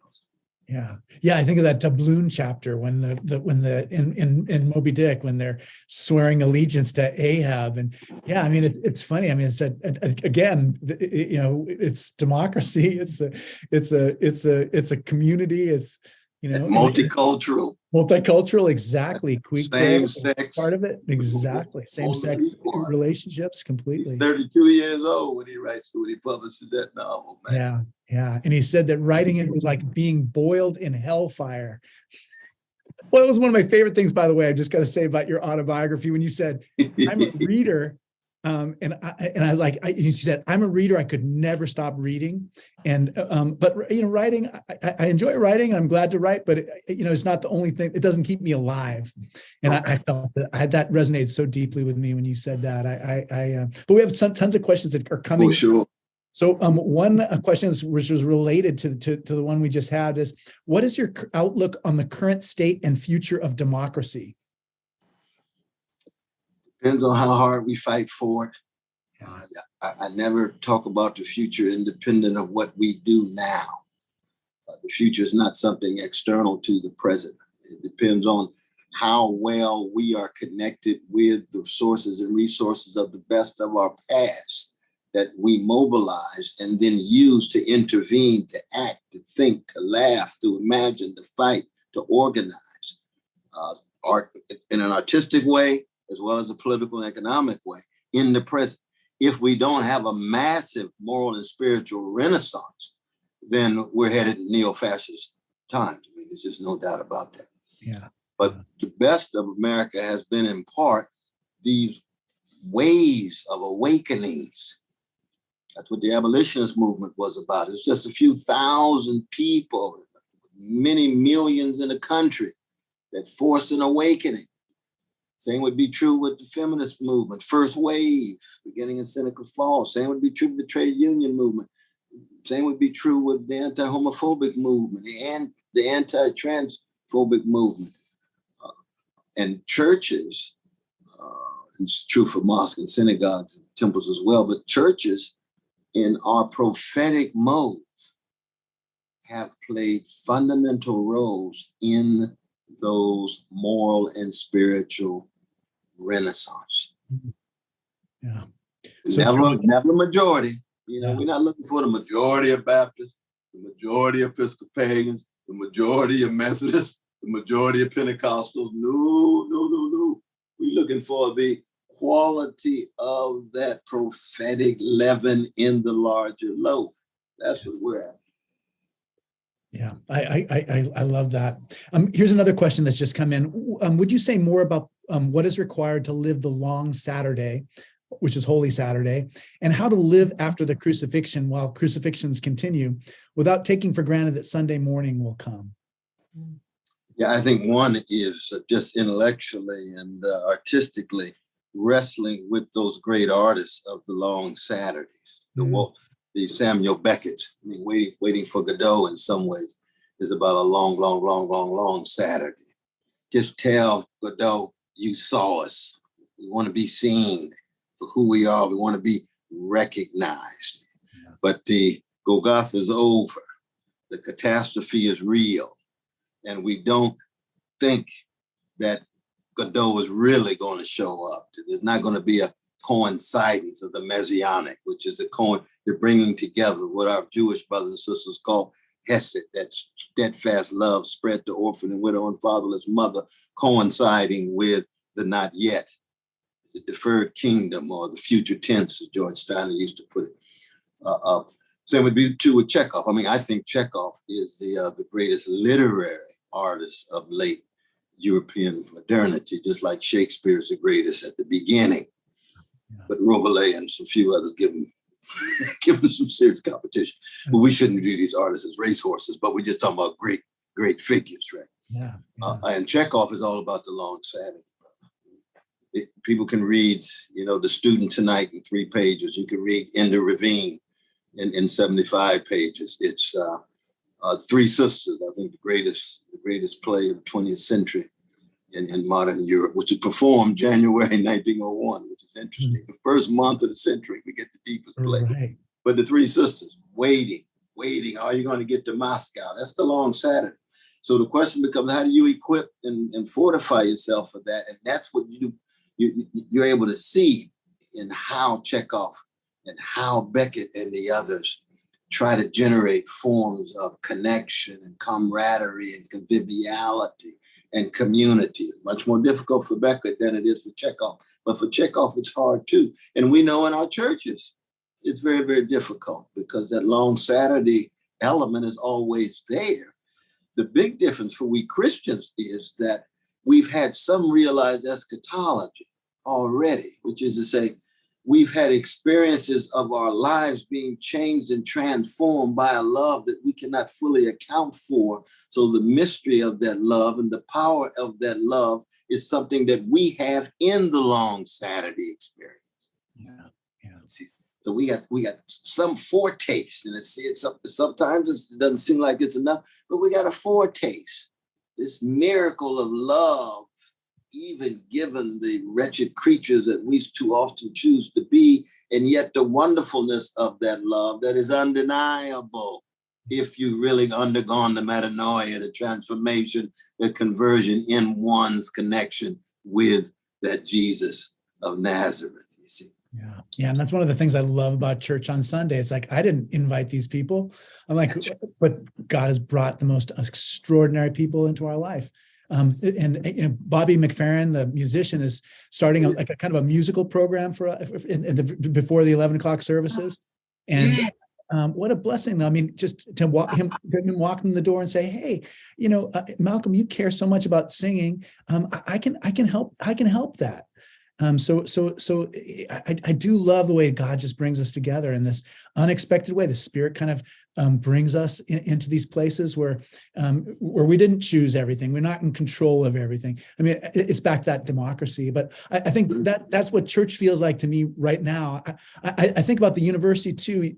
Yeah. I think of that doubloon chapter when in Moby Dick, when they're swearing allegiance to Ahab, and I mean it's funny. I mean it's it's democracy. It's a community. It's multicultural, exactly. Same sex, part of it, exactly. Same sex relationships, completely. He's 32 years old when he publishes that novel, man. Yeah. And he said that writing it was like being boiled in hellfire. Well, it was one of my favorite things, by the way, I just got to say about your autobiography, when you said, I'm a reader. And I was like, she said, I'm a reader. I could never stop reading. And, but writing, I enjoy writing. I'm glad to write, but it's not the only thing. It doesn't keep me alive. And I felt that resonated so deeply with me when you said that. But we have tons of questions that are coming. Oh, sure. So one question which was related to the one we just had is, what is your outlook on the current state and future of democracy? Depends on how hard we fight for it. I never talk about the future independent of what we do now. The future is not something external to the present. It depends on how well we are connected with the sources and resources of the best of our past that we mobilize and then use to intervene, to act, to think, to laugh, to imagine, to fight, to organize. Art in an artistic way, as well as a political and economic way, in the present. If we don't have a massive moral and spiritual renaissance, then we're headed to neo-fascist times. I mean, there's just no doubt about that. Yeah. But the best of America has been, in part, these waves of awakenings. That's what the abolitionist movement was about. It's just a few thousand people, many millions in the country, that forced an awakening. Same would be true with the feminist movement, first wave, beginning in Seneca Falls. Same would be true with the trade union movement. Same would be true with the anti-homophobic movement, the anti-transphobic movement. And churches, it's true for mosques and synagogues and temples as well, but churches in our prophetic modes have played fundamental roles in those moral and spiritual renaissance. Yeah. Never majority. We're not looking for the majority of Baptists, the majority of Episcopalians, the majority of Methodists, the majority of Pentecostals. No. We're looking for the quality of that prophetic leaven in the larger loaf. That's what we're at. Yeah, I love that. Here's another question that's just come in. Would you say more about what is required to live the long Saturday, which is Holy Saturday, and how to live after the crucifixion while crucifixions continue without taking for granted that Sunday morning will come? Yeah, I think one is just intellectually and artistically wrestling with those great artists of the long Saturdays, the Samuel Beckett. I mean, waiting for Godot in some ways is about a long Saturday. Just tell Godot, you saw us. We want to be seen for who we are. We want to be recognized. Yeah. But the Golgotha is over. The catastrophe is real. And we don't think that Godot is really going to show up. There's not going to be a coincidence of the Messianic, which is the bringing together what our Jewish brothers and sisters call Hesed, that steadfast love spread to orphan and widow and fatherless mother, coinciding with the not yet, the deferred kingdom, or the future tense, as George Steiner used to put it. Same would be true with Chekhov. I mean, I think Chekhov is the greatest literary artist of late European modernity, just like Shakespeare is the greatest at the beginning. Yeah. But Rabelais and some few others give him some serious competition. But we shouldn't view these artists as racehorses, but we're just talking about great figures, right? Yeah. And Chekhov is all about the long Saturday. People can read, The Student Tonight in 3 pages. You can read In the Ravine in 75 pages. It's Three Sisters, I think the greatest play of the 20th century in modern Europe, which was performed January 1901, which is interesting. Mm-hmm. The first month of the century, we get the deepest play. Right. But the Three Sisters, waiting. Are you going to get to Moscow? That's the long Saturday. So the question becomes, how do you equip and fortify yourself for that? And that's what you're able to see in how Chekhov and how Beckett and the others try to generate forms of connection and camaraderie and conviviality and community. It's much more difficult for Beckett than it is for Chekhov. But for Chekhov, it's hard too. And we know in our churches, it's very, very difficult because that long Saturday element is always there. The big difference for we Christians is that we've had some realized eschatology already, which is to say, we've had experiences of our lives being changed and transformed by a love that we cannot fully account for. So the mystery of that love and the power of that love is something that we have in the long Saturday experience. Yeah. So we got some foretaste, and sometimes it doesn't seem like it's enough, but we got a foretaste. This miracle of love, even given the wretched creatures that we too often choose to be, and yet the wonderfulness of that love that is undeniable if you've really undergone the metanoia, the transformation, the conversion in one's connection with that Jesus of Nazareth, you see. Yeah. And that's one of the things I love about church on Sunday. It's like, I didn't invite these people. I'm like, but God has brought the most extraordinary people into our life. And Bobby McFerrin, the musician, is starting a kind of a musical program before the 11 o'clock services. And what a blessing, though. I mean, just to walk in the door and say, hey, Malcolm, you care so much about singing. I can help that. So I do love the way God just brings us together in this unexpected way. The Spirit kind of brings us into these places where we didn't choose everything. We're not in control of everything. I mean, it's back to that democracy. But I think that's what church feels like to me right now. I think about the university too.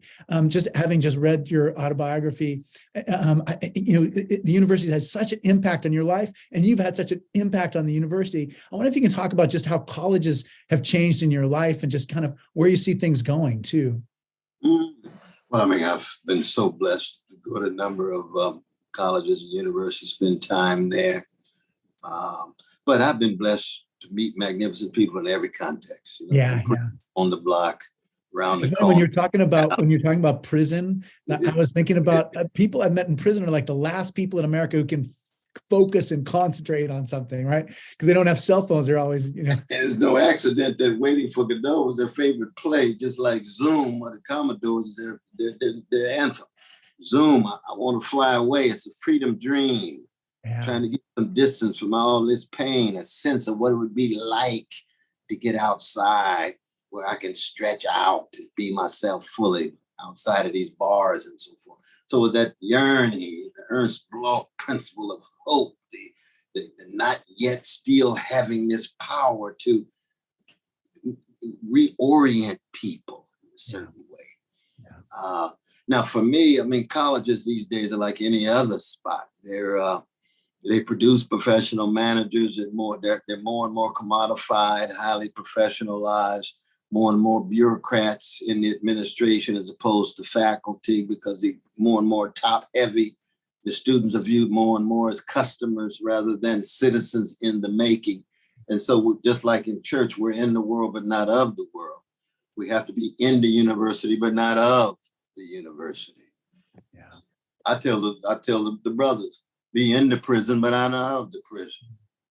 Just having read your autobiography, the university has such an impact on your life, and you've had such an impact on the university. I wonder if you can talk about just how colleges have changed in your life and just kind of where you see things going too. Well, I mean, I've been so blessed to go to a number of colleges and universities, spend time there. But I've been blessed to meet magnificent people in every context. Yeah. On the block, around the When corner. you're talking about prison, I was thinking about people I've met in prison are like the last people in America who can focus and concentrate on something, right? Because they don't have cell phones. They're always, And it's no accident that Waiting for Godot was their favorite play, just like Zoom or the Commodores is their anthem. Zoom, I want to fly away. It's a freedom dream. yeah. Trying to get some distance from all this pain, a sense of what it would be like to get outside where I can stretch out and be myself fully outside of these bars and so forth. So it was that yearning, the Ernst Bloch principle of hope, the not yet still having this power to reorient people in a certain way. Yeah. Now, for me, I mean, colleges these days are like any other spot. They produce professional managers, and they're more and more commodified, highly professionalized, more and more bureaucrats in the administration as opposed to faculty, because they're more and more top heavy. The students are viewed more and more as customers rather than citizens in the making. And so just like in church, we're in the world, but not of the world. We have to be in the university, but not of the university. Yeah. I tell the brothers, be in the prison, but not of the prison.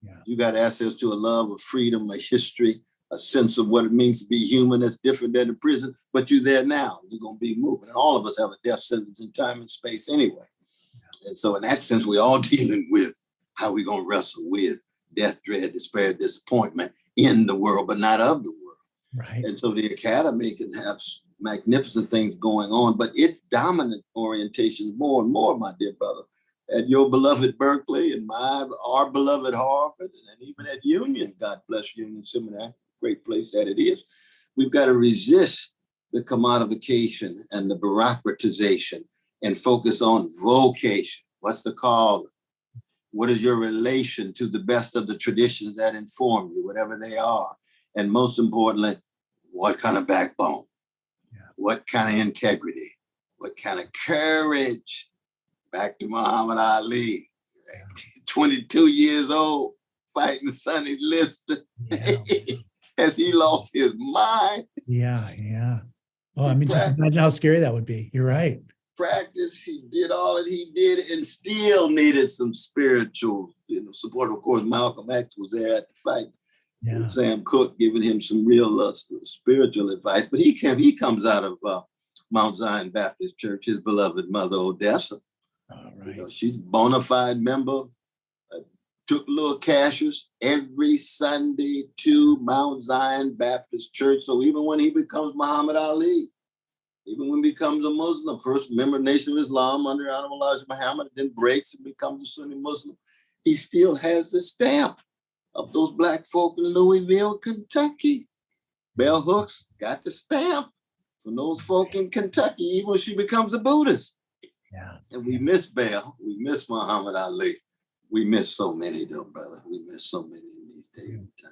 Yeah. You got access to a love of freedom, a history, a sense of what it means to be human that's different than the prison, but you're there now. You're going to be moving. And all of us have a death sentence in time and space anyway. Yeah. And so in that sense, we're all dealing with how we're going to wrestle with death, dread, despair, disappointment in the world, but not of the world. Right. And so the academy can have magnificent things going on, but its dominant orientation more and more, my dear brother, at your beloved Berkeley and our beloved Harvard, and even at Union, God bless Union Seminary, great place that it is. We've got to resist the commodification and the bureaucratization and focus on vocation. What's the call? What is your relation to the best of the traditions that inform you, whatever they are? And most importantly, what kind of backbone? Yeah. What kind of integrity? What kind of courage? Back to Muhammad Ali, 22 years old, fighting Sonny Liston. Yeah. Has he lost his mind? Yeah. Oh, I mean, just imagine how scary that would be. You're right. Practice, he did all that he did and still needed some spiritual, support. Of course, Malcolm X was there at the fight. Yeah. With Sam Cooke giving him some real spiritual advice. But he comes out of Mount Zion Baptist Church, his beloved mother, Odessa. Right. She's a bona fide member, took little cashes every Sunday to Mount Zion Baptist Church. So even when he becomes Muhammad Ali, even when he becomes a Muslim, first member of Nation of Islam under Honorable Elijah Muhammad, then breaks and becomes a Sunni Muslim, he still has the stamp of those Black folk in Louisville, Kentucky. Bell Hooks got the stamp from those folk in Kentucky, even when she becomes a Buddhist. Yeah. And we miss Bell. We miss Muhammad Ali. We miss so many, though, brother. We miss so many in these days and time.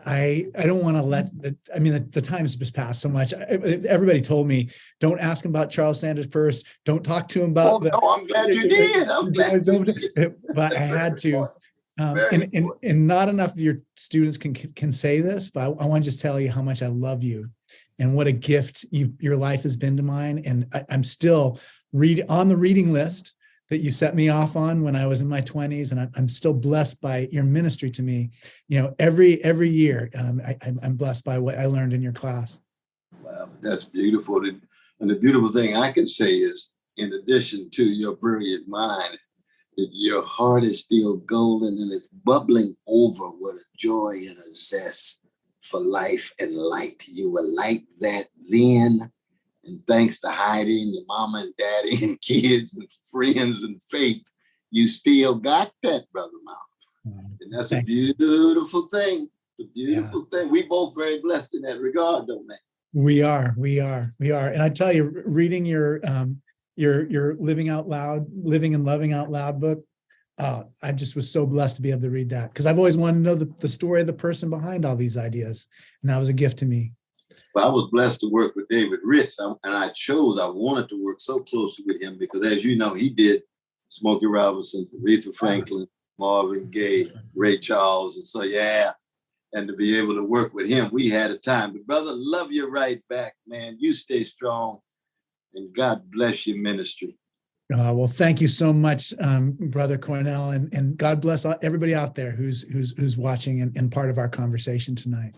I don't want to let the time has just passed so much. Everybody told me, don't ask him about Charles Sanders Peirce. Don't talk to him about. No, I'm glad you did. I'm glad you did. But I had to. And not enough of your students can say this, but I want to just tell you how much I love you. And what a gift your life has been to mine. And I'm still on the reading list that you set me off on when I was in my 20s. And I'm still blessed by your ministry to me. Every year, I'm blessed by what I learned in your class. Wow, that's beautiful. And the beautiful thing I can say is, in addition to your brilliant mind, that your heart is still golden and it's bubbling over with a joy and a zest for life and light. You were like that then. And thanks to Heidi and your mama and daddy and kids and friends and faith, you still got that, Brother Malcolm. And that's a beautiful thing. A beautiful thing. We both very blessed in that regard, don't we? We are. And I tell you, reading your Living and Loving Out Loud book, I just was so blessed to be able to read that, because I've always wanted to know the story of the person behind all these ideas. And that was a gift to me. Well, I was blessed to work with David Rich, and I wanted to work so closely with him because, as you know, he did Smokey Robinson, Aretha Franklin, Marvin Gaye, Ray Charles. And so, and to be able to work with him. We had a time. But brother, love you right back, man. You stay strong, and God bless your ministry. Well, thank you so much, Brother Cornel, and God bless everybody out there who's watching and part of our conversation tonight.